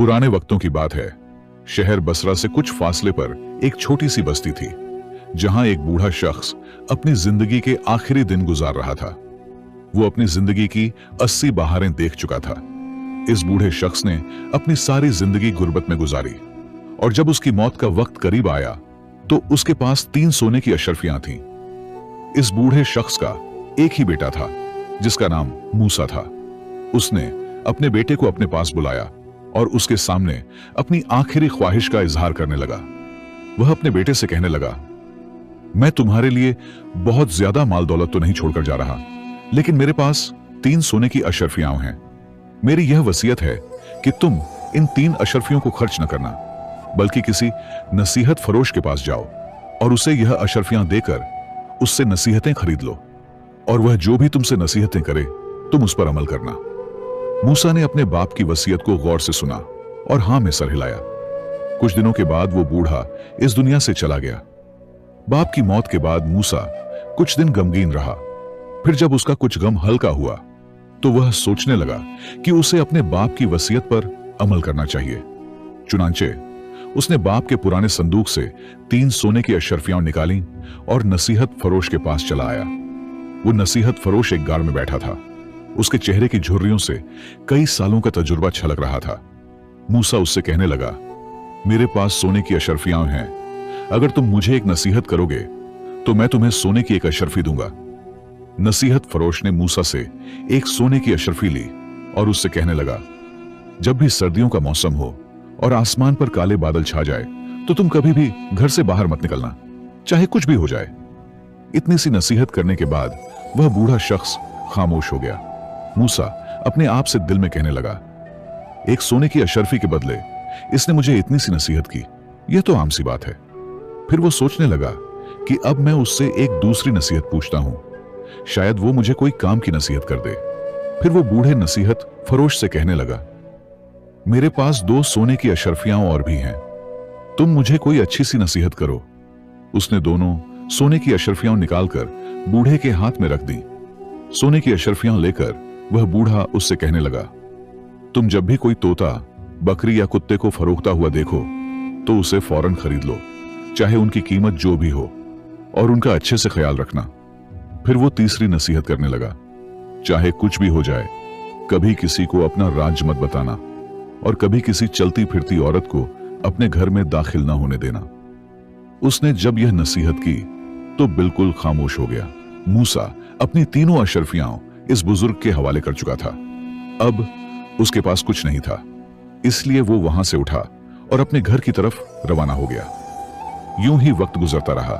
पुराने वक्तों की बात है। शहर बसरा से कुछ फासले पर एक छोटी सी बस्ती थी, जहां एक बूढ़ा शख्स अपनी जिंदगी के आखिरी दिन गुजार रहा था। वो अपनी जिंदगी की 80 बहारें देख चुका था। इस बूढ़े शख्स ने अपनी सारी जिंदगी गुर्बत में गुजारी, और जब उसकी मौत का वक्त करीब आया तो उसके पास 3 सोने की अशरफियां थीं। इस बूढ़े शख्स का एक ही बेटा था, जिसका नाम मूसा था। उसने अपने बेटे को अपने पास बुलाया और उसके सामने अपनी आखिरी ख्वाहिश का इजहार करने लगा। वह अपने बेटे से कहने लगा, मैं तुम्हारे लिए बहुत ज्यादा माल दौलत तो नहीं छोड़कर जा रहा, लेकिन मेरे पास 3 सोने की अशरफियां हैं। मेरी यह वसीयत है कि तुम इन 3 अशरफियों को खर्च न करना, बल्कि किसी नसीहत फरोश के पास जाओ और उसे यह अशरफियां देकर उससे नसीहतें खरीद लो, और वह जो भी तुमसे नसीहतें करे तुम उस पर अमल करना। मूसा ने अपने बाप की वसीयत को गौर से सुना और हां में सर हिलाया। कुछ दिनों के बाद वो बूढ़ा इस दुनिया से चला गया। बाप की मौत के बाद मूसा कुछ दिन गमगीन रहा। फिर जब उसका कुछ गम हल्का हुआ तो वह सोचने लगा कि उसे अपने बाप की वसीयत पर अमल करना चाहिए। चुनांचे उसने बाप के पुराने संदूक से 3 सोने की अशरफियां निकाली और नसीहत फरोश के पास चला आया। वो नसीहत फरोश एक गाड़ में बैठा था। उसके चेहरे की झुर्रियों से कई सालों का तजुर्बा छलक रहा था। मूसा उससे कहने लगा, मेरे पास सोने की अशरफियां हैं। अगर तुम मुझे एक नसीहत करोगे तो मैं तुम्हें सोने की एक अशरफी दूंगा। नसीहत फरोश ने मूसा से एक सोने की अशरफी ली और उससे कहने लगा, जब भी सर्दियों का मौसम हो और आसमान पर काले बादल छा जाए तो तुम कभी भी घर से बाहर मत निकलना, चाहे कुछ भी हो जाए। इतनी सी नसीहत करने के बाद वह बूढ़ा शख्स खामोश हो गया। मूसा अपने आप से दिल में कहने लगा, एक सोने की अशरफी के बदले इसने मुझे इतनी सी नसीहत की, यह तो आम सी बात है। फिर वो सोचने लगा कि अब मैं उससे एक दूसरी नसीहत पूछता हूं, शायद वो मुझे कोई काम की नसीहत कर दे। फिर वो बूढ़े नसीहत फरोश से कहने लगा, मेरे पास 2 सोने की अशरफियां और भी हैं, तुम मुझे कोई अच्छी सी नसीहत करो। उसने दोनों सोने की अशरफियां निकालकर बूढ़े के हाथ में रख दी। सोने की अशरफियां लेकर वह बूढ़ा उससे कहने लगा, तुम जब भी कोई तोता, बकरी या कुत्ते को फरोख्ता हुआ देखो तो उसे फौरन खरीद लो, चाहे उनकी कीमत जो भी हो, और उनका अच्छे से ख्याल रखना। फिर वो तीसरी नसीहत करने लगा, चाहे कुछ भी हो जाए, कभी किसी को अपना राज मत बताना, और कभी किसी चलती फिरती औरत को अपने घर में दाखिल ना होने देना। उसने जब यह नसीहत की तो बिल्कुल खामोश हो गया। मूसा अपनी तीनों अशरफियां इस बुजुर्ग के हवाले कर चुका था। अब उसके पास कुछ नहीं था, इसलिए वो वहां से उठा और अपने घर की तरफ रवाना हो गया। यूं ही वक्त गुजरता रहा।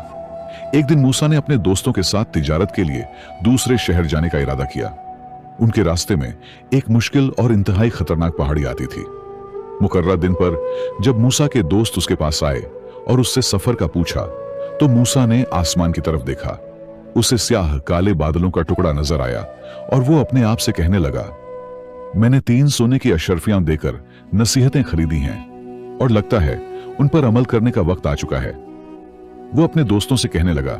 एक दिन मूसा ने अपने दोस्तों के साथ तिजारत के लिए दूसरे शहर जाने का इरादा किया। उनके रास्ते में एक मुश्किल और इंतहाई खतरनाक पहाड़ी आती थी। मुकर्रर दिन पर जब मूसा के दोस्त उसके पास आए और उससे सफर का पूछा तो मूसा ने आसमान की तरफ देखा। उसे स्याह काले बादलों का टुकड़ा नजर आया और वो अपने आप से कहने लगा, मैंने 3 सोने की अशरफियां देकर नसीहतें खरीदी हैं और लगता है उन पर अमल करने का वक्त आ चुका है। वो अपने दोस्तों से कहने लगा,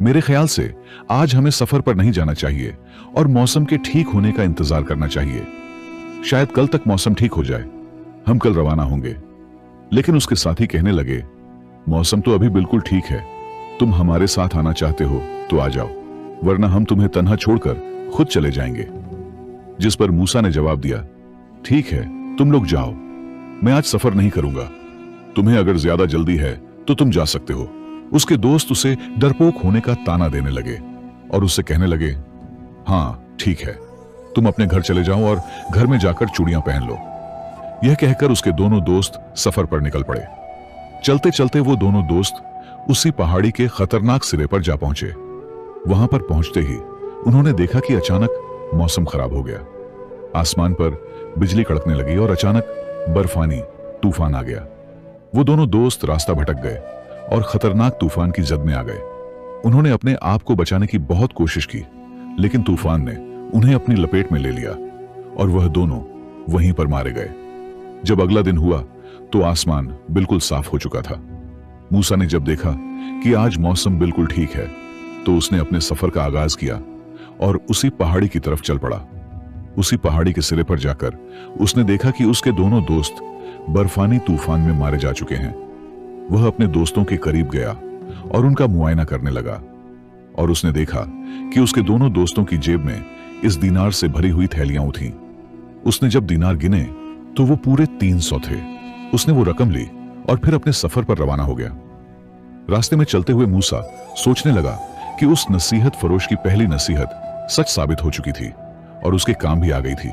मेरे ख्याल से आज हमें सफर पर नहीं जाना चाहिए और मौसम के ठीक होने का इंतजार करना चाहिए। शायद कल तक मौसम ठीक हो जाए, हम कल रवाना होंगे। लेकिन उसके साथी कहने लगे, मौसम तो अभी बिल्कुल ठीक है, तुम हमारे साथ आना चाहते हो तो आ जाओ, वरना हम तुम्हें तन्हा छोड़कर खुद चले जाएंगे। जिस पर मूसा ने जवाब दिया, ठीक है, तुम लोग जाओ, मैं आज सफर नहीं करूंगा। तुम्हें अगर ज्यादा जल्दी है तो तुम जा सकते हो। उसके दोस्त उसे डरपोक होने का ताना देने लगे और उससे कहने लगे, हाँ ठीक है, तुम अपने घर चले जाओ और घर में जाकर चूड़ियां पहन लो। यह कहकर उसके दोनों दोस्त सफर पर निकल पड़े। चलते चलते वो दोनों दोस्त उसी पहाड़ी के खतरनाक सिरे पर जा पहुंचे। वहां पर पहुंचते ही उन्होंने देखा कि अचानक मौसम खराब हो गया। आसमान पर बिजली कड़कने लगी और अचानक बर्फानी तूफान आ गया। वो दोनों दोस्त रास्ता भटक गए और खतरनाक तूफान की जद में आ गए। उन्होंने अपने आप को बचाने की बहुत कोशिश की, लेकिन तूफान ने उन्हें अपनी लपेट में ले लिया और वह दोनों वहीं पर मारे गए। जब अगला दिन हुआ तो आसमान बिल्कुल साफ हो चुका था। मूसा ने जब देखा कि आज मौसम बिल्कुल ठीक है तो उसने अपने सफर का आगाज किया और उसी पहाड़ी की तरफ चल पड़ा। उसी पहाड़ी के सिरे पर जाकर उसने देखा कि उसके दोनों दोस्त बर्फानी तूफान में मारे जा चुके हैं। वह अपने दोस्तों के करीब गया और उनका मुआयना करने लगा और उसने देखा कि उसके दोनों दोस्तों की जेब में इस दीनार से भरी हुई थैलियां थीं। उसने जब दीनार गिने तो वो पूरे 300 थे। उसने वो रकम ली और फिर अपने सफर पर रवाना हो गया। रास्ते में चलते हुए मूसा सोचने लगा कि उस नसीहत फरोश की पहली नसीहत सच साबित हो चुकी थी और उसके काम भी आ गई थी।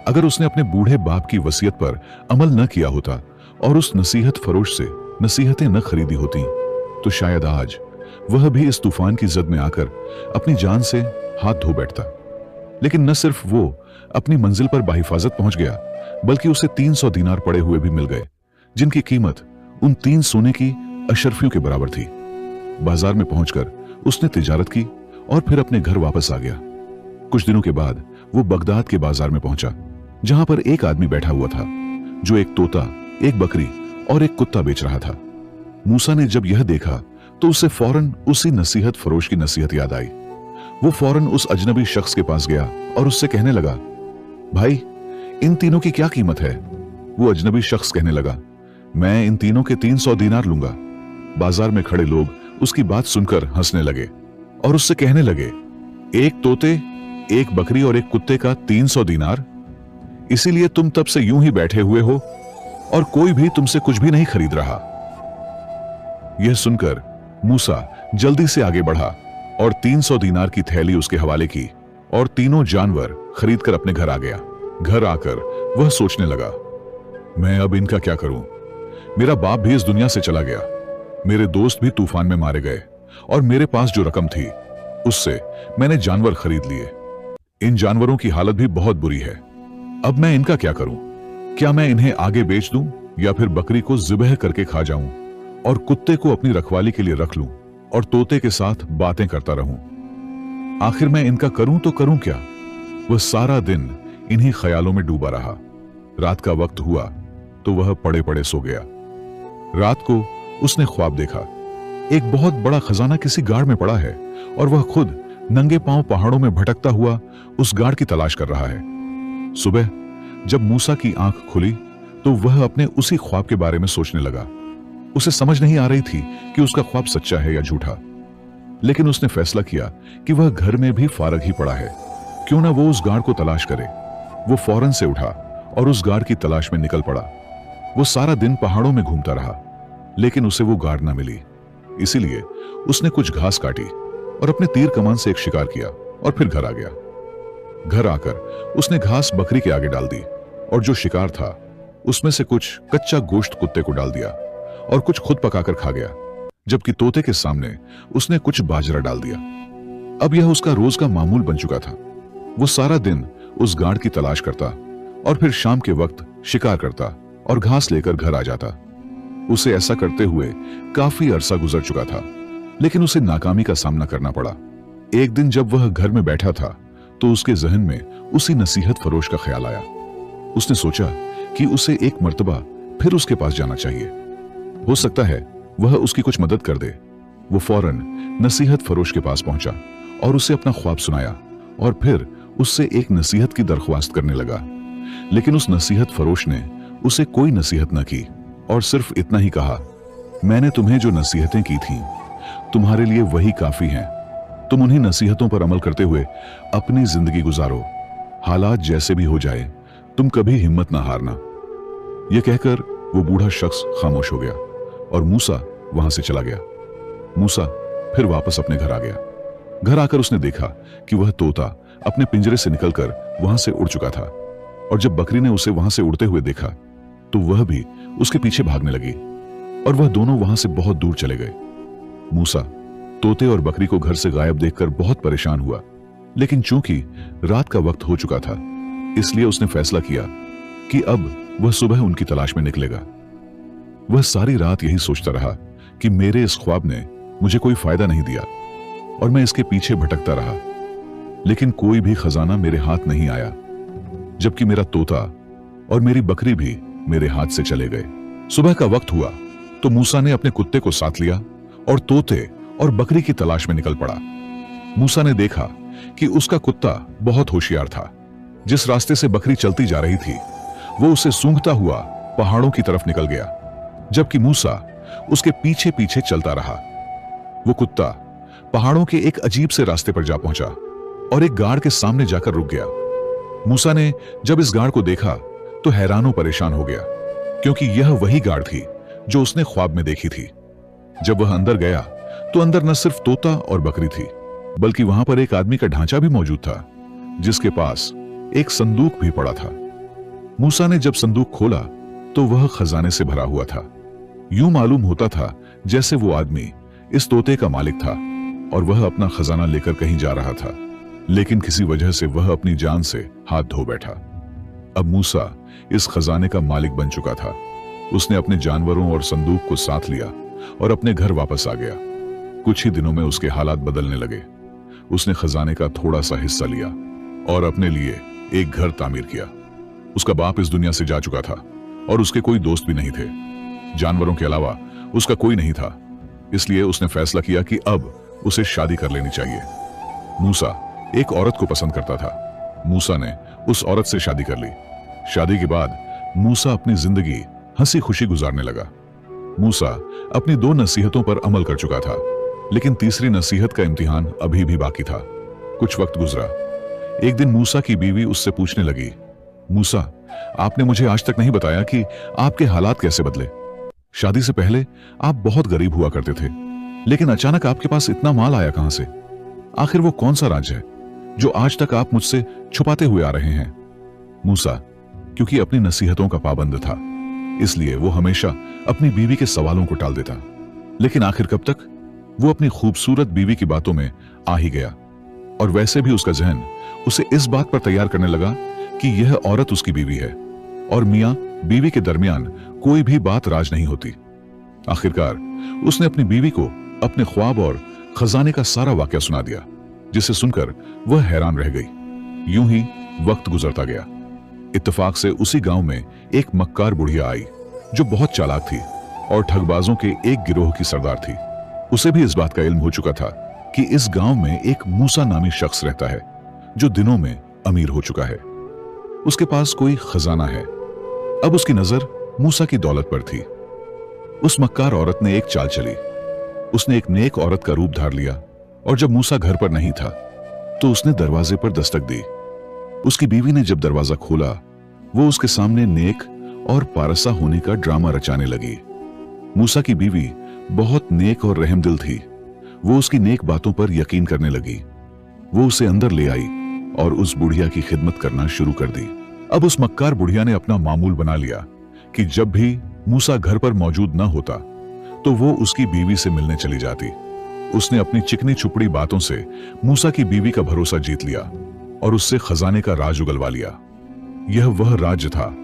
अगर उसने अपने बूढ़े बाप की वसीयत पर अमल न किया होता और उस नसीहत फरोश से नसीहतें न खरीदी होती तो शायद आज वह भी इस तूफान की जद में आकर अपनी जान से हाथ धो बैठता। लेकिन न सिर्फ वो अपनी मंजिल पर बाहिफाजत पहुंच गया, बल्कि उसे 300 दीनार पड़े हुए भी मिल गए, जिनकी कीमत उन 3 सोने की अशरफियों के बराबर थी। बाजार में पहुंचकर उसने तिजारत की और फिर अपने घर वापस आ गया। कुछ दिनों के बाद वो बगदाद के बाजार में पहुंचा, जहां पर एक आदमी बैठा हुआ था जो एक तोता, एक बकरी और एक कुत्ता बेच रहा था। मूसा ने जब यह देखा तो उसे फौरन उसी नसीहत फरोश की नसीहत याद आई। वो फौरन उस अजनबी शख्स के पास गया और उससे कहने लगा, भाई, इन तीनों की क्या कीमत है? वो अजनबी शख्स कहने लगा, मैं इन तीनों के 300 दीनार लूंगा। बाजार में खड़े लोग उसकी बात सुनकर हंसने लगे और उससे कहने लगे, एक तोते, एक बकरी और एक कुत्ते का 300 दीनार? इसीलिए तुम तब से यूं ही बैठे हुए हो और कोई भी तुमसे कुछ भी नहीं खरीद रहा। यह सुनकर मूसा जल्दी से आगे बढ़ा और 300 दीनार की थैली उसके हवाले की और तीनों जानवर खरीदकर अपने घर आ गया। घर आकर वह सोचने लगा, मैं अब इनका क्या करूं? मेरा बाप भी इस दुनिया से चला गया, मेरे दोस्त भी तूफान में मारे गए और मेरे पास जो रकम थी उससे मैंने जानवर खरीद लिए। इन जानवरों की हालत भी बहुत बुरी है। अब मैं इनका क्या करूं? क्या मैं इन्हें आगे बेच दूं या फिर बकरी को ज़िबह करके खा जाऊं और कुत्ते को अपनी रखवाली के लिए रख लूं और तोते के साथ बातें करता रहूं? आखिर मैं इनका करूं तो करूं क्या? वह सारा दिन इन्हीं ख्यालों में डूबा रहा। रात का वक्त हुआ तो वह पड़े पड़े सो गया। रात को उसने ख्वाब देखा, एक बहुत बड़ा खजाना किसी गाड़ में पड़ा है और वह खुद नंगे पांव पहाड़ों में भटकता हुआ उस गाड़ की तलाश कर रहा है। सुबह जब मूसा की आंख खुली तो वह अपने उसी ख्वाब के बारे में सोचने लगा। उसे समझ नहीं आ रही थी कि उसका ख्वाब सच्चा है या झूठा, लेकिन उसने फैसला किया कि वह घर में भी फारग ही पड़ा है, क्यों ना वो उस गाड़ को तलाश करे। वो फौरन से उठा और उस गाड़ की तलाश में निकल पड़ा। वो सारा दिन पहाड़ों में घूमता रहा, लेकिन उसे वो गाड़ ना मिली। इसीलिए उसने कुछ घास काटी और अपने तीर कमान से एक शिकार किया और फिर घर आ गया। घर आकर उसने घास बकरी के आगे डाल दी और जो शिकार था उसमें से कुछ कच्चा गोश्त कुत्ते को डाल दिया और कुछ खुद पकाकर खा गया, जबकि तोते के सामने उसने कुछ बाजरा डाल दिया। अब यह उसका रोज का मामूल बन चुका था। वो सारा दिन उस गाड़ की तलाश करता और फिर शाम के वक्त शिकार करता और घास लेकर घर आ जाता। उसे ऐसा करते हुए काफी अरसा गुजर चुका था, लेकिन उसे नाकामी का सामना करना पड़ा। एक दिन जब वह घर में बैठा था तो उसके जहन में उसी नसीहत फरोश का ख्याल आया। उसने सोचा कि उसे एक मर्तबा फिर उसके पास जाना चाहिए, हो सकता है वह उसकी कुछ मदद कर दे। वो फौरन नसीहत फरोश के पास पहुंचा और उसे अपना ख्वाब सुनाया और फिर उससे एक नसीहत की दरख्वास्त करने लगा। लेकिन उस नसीहत फरोश ने उसे कोई नसीहत न की और सिर्फ इतना ही कहा, मैंने तुम्हें जो नसीहतें की थीं तुम्हारे लिए वही काफी हैं। तुम उन्हीं नसीहतों पर अमल करते हुए अपनी जिंदगी गुजारो। हालात जैसे भी हो जाए तुम कभी हिम्मत ना हारना। यह कहकर वो बूढ़ा शख्स खामोश हो गया और मूसा वहां से चला गया। मूसा फिर वापस अपने घर आ गया। घर आकर उसने देखा कि वह तोता अपने पिंजरे से निकलकर वहां से उड़ चुका था और जब बकरी ने उसे वहां से उड़ते हुए देखा तो वह भी उसके पीछे भागने लगी और वह दोनों वहां से बहुत दूर चले गए। मूसा तोते और बकरी को घर से गायब देखकर बहुत परेशान हुआ, लेकिन चूंकि रात का वक्त हो चुका था इसलिए उसने फैसला किया कि अब वह सुबह उनकी तलाश में निकलेगा। वह सारी रात यही सोचता रहा कि मेरे इस ख्वाब ने मुझे कोई फायदा नहीं दिया और मैं इसके पीछे भटकता रहा, लेकिन कोई भी खजाना मेरे हाथ नहीं आया, जबकि मेरा तोता और मेरी बकरी भी मेरे हाथ से चले गए। सुबह का वक्त हुआ तो मूसा ने अपने कुत्ते को साथ लिया और तोते और बकरी की तलाश में निकल पड़ा। मूसा ने देखा कि उसका कुत्ता बहुत होशियार था, जिस रास्ते से बकरी चलती जा रही थी वो उसे सूंघता हुआ पहाड़ों की तरफ निकल गया, जबकि मूसा उसके पीछे पीछे चलता रहा। वो कुत्ता पहाड़ों के एक अजीब से रास्ते पर जा पहुंचा और एक गाड़ के सामने जाकर रुक गया। मूसा ने जब इस गाड़ को देखा तो हैरानों परेशान हो गया, क्योंकि यह वही गाड़ थी जो उसने ख्वाब में देखी थी। जब वह अंदर गया तो अंदर न सिर्फ तोता और बकरी थी, बल्कि वहां पर एक आदमी का ढांचा भी मौजूद था, जिसके पास एक संदूक भी पड़ा था। मूसा ने जब संदूक खोला तो वह खजाने से भरा हुआ था। यूं मालूम होता था जैसे वो आदमी इस तोते का मालिक था और वह अपना खजाना लेकर कहीं जा रहा था, लेकिन किसी वजह से वह अपनी जान से हाथ धो बैठा। अब मूसा इस खजाने का मालिक बन चुका था। उसने अपने जानवरों और संदूक को साथ लिया और अपने घर वापस आ गया। कुछ ही दिनों में उसके हालात बदलने लगे। उसने खजाने का थोड़ा सा हिस्सा लिया और अपने लिए एक घर तामीर किया। उसका बाप इस दुनिया से जा चुका था और उसके कोई दोस्त भी नहीं थे। जानवरों के अलावा उसका कोई नहीं था, इसलिए उसने फैसला किया कि अब उसे शादी कर लेनी चाहिए। मूसा एक औरत को पसंद करता था। मूसा ने उस औरत से शादी कर ली। शादी के बाद मूसा अपनी जिंदगी हंसी खुशी गुजारने लगा। मूसा अपनी 2 नसीहतों पर अमल कर चुका था, लेकिन तीसरी नसीहत का इम्तिहान अभी भी बाकी था। कुछ वक्त गुजरा। एक दिन मूसा की बीवी उससे पूछने लगी, मूसा, आपने मुझे आज तक नहीं बताया कि आपके हालात कैसे बदले। शादी से पहले आप बहुत गरीब हुआ करते थे, लेकिन अचानक आपके पास इतना माल आया कहां से? आखिर वो कौन सा राज है जो आज तक आप मुझसे छुपाते हुए आ रहे हैं? मूसा, क्योंकि अपनी नसीहतों का पाबंद था, इसलिए वो हमेशा अपनी बीवी के सवालों को टाल देता। लेकिन आखिर कब तक? वो अपनी खूबसूरत बीवी की बातों में आ ही गया, और वैसे भी उसका जहन उसे इस बात पर तैयार करने लगा कि यह औरत उसकी बीवी है और मियां बीवी के दरमियान कोई भी बात राज नहीं होती। आखिरकार उसने अपनी बीवी को अपने ख्वाब और खजाने का सारा वाकया सुना दिया, जिसे सुनकर वह हैरान रह गई। यूं ही वक्त गुजरता गया। इत्तेफाक से उसी गांव में एक मक्कार बुढ़िया आई जो बहुत चालाक थी और ठगबाजों के एक गिरोह की सरदार थी। उसे भी इस बात का इल्म हो चुका था कि इस गांव में एक मूसा नामी शख्स रहता है जो दिनों में अमीर हो चुका है। उसके पास कोई खजाना है। अब उसकी नजर मूसा की दौलत पर थी। उस मक्कार औरत ने एक चाल चली। उसने एक नेक औरत का रूप धार लिया और जब मूसा घर पर नहीं था तो उसने दरवाजे पर दस्तक दी। उसकी बीवी ने जब दरवाजा खोला, वो उसके सामने नेक और पारसा होने का ड्रामा रचाने लगी। मूसा की बीवी बहुत नेक और रहमदिल थी। वो उसकी नेक बातों पर यकीन करने लगी। वो उसे अंदर ले आई और उस बुढ़िया की खिदमत करना शुरू कर दी। अब उस मक्कार बुढ़िया ने अपना मामूल बना लिया कि जब भी मूसा घर पर मौजूद न होता तो वो उसकी बीवी से मिलने चली जाती। उसने अपनी चिकनी छुपड़ी बातों से मूसा की बीवी का भरोसा जीत लिया और उससे खजाने का राज उगलवा लिया। यह वह राज्य था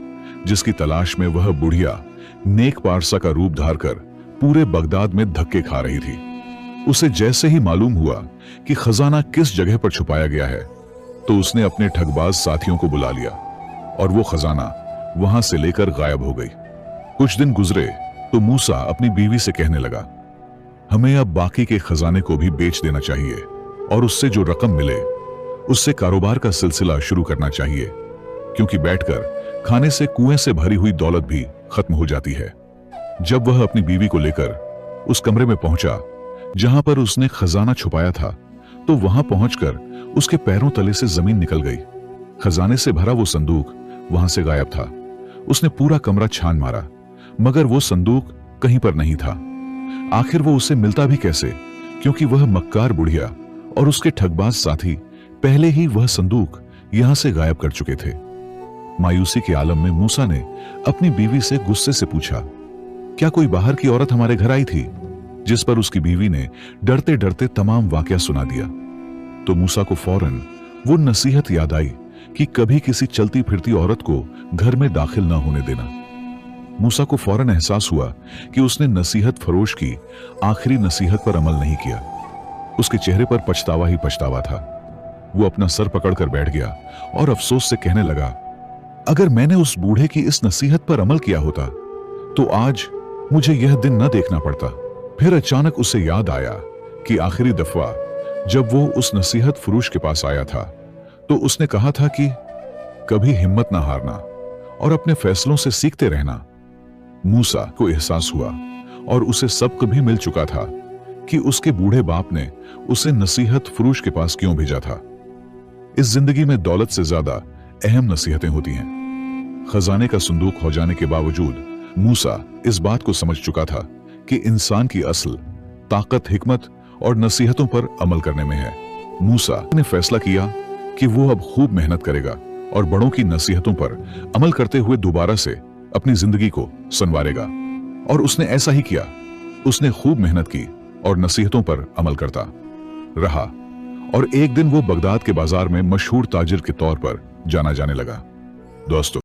जिसकी तलाश में वह बुढ़िया नेक पारसा का रूप धारकर पूरे बगदाद में धक्के खा रही थी। उसे जैसे ही मालूम हुआ कि खजाना किस जगह पर छुपाया गया है तो उसने अपने ठगबाज साथियों को बुला लिया और वो खजाना वहां से लेकर गायब हो गई। कुछ दिन गुजरे तो मूसा अपनी बीवी से कहने लगा, हमें अब बाकी के खजाने को भी बेच देना चाहिए और उससे जो रकम मिले उससे कारोबार का सिलसिला शुरू करना चाहिए, क्योंकि बैठकर खाने से कुएं से भरी हुई दौलत भी खत्म हो जाती है। जब वह अपनी बीवी को लेकर उस कमरे में पहुंचा जहां पर उसने खजाना छुपाया था, तो वहां पहुंचकर उसके पैरों तले से जमीन निकल गई। खजाने से भरा वो संदूक वहां से गायब था। उसने पूरा कमरा छान मारा, मगर वो संदूक कहीं पर नहीं था। आखिर वो उसे मिलता भी कैसे, क्योंकि वह मक्कार बुढ़िया और उसके ठगबाज साथी पहले ही वह संदूक यहां से गायब कर चुके थे। मायूसी के आलम में मूसा ने अपनी बीवी से गुस्से से पूछा, क्या कोई बाहर की औरत हमारे घर आई थी? जिस पर उसकी बीवी ने डरते डरते तमाम वाकया सुना दिया। तो मूसा को फौरन वो नसीहत याद आई कि कभी किसी चलती फिरती औरत को घर में दाखिल न होने देना। मूसा को फौरन एहसास हुआ कि उसने नसीहत फरोश की आखिरी नसीहत पर अमल नहीं किया। उसके चेहरे पर पछतावा ही पछतावा था। वो अपना सर पकड़कर बैठ गया और अफसोस से कहने लगा, अगर मैंने उस बूढ़े की इस नसीहत पर अमल किया होता तो आज मुझे यह दिन न देखना पड़ता। फिर अचानक उसे याद आया कि आखिरी दफा जब वो उस नसीहत फरोश के पास आया था तो उसने कहा था कि कभी हिम्मत ना हारना और अपने फैसलों से सीखते रहना। मूसा को एहसास हुआ और उसे सब कभी मिल चुका था कि उसके बूढ़े बाप ने उसे नसीहत फरोश के पास क्यों भेजा था। इस जिंदगी में दौलत से ज्यादा अहम नसीहतें होती हैं। खजाने का संदूक हो जाने के बावजूद मूसा इस बात को समझ चुका था कि इंसान की असल ताकत हिकमत और नसीहतों पर अमल करने में है। मूसा ने फैसला किया कि वो अब खूब मेहनत करेगा और बड़ों की नसीहतों पर अमल करते हुए दोबारा से अपनी जिंदगी को संवारेगा। और उसने ऐसा ही किया। उसने खूब मेहनत की और नसीहतों पर अमल करता रहा और एक दिन वो बगदाद के बाजार में मशहूर ताजिर के तौर पर जाना जाने लगा। दोस्तों,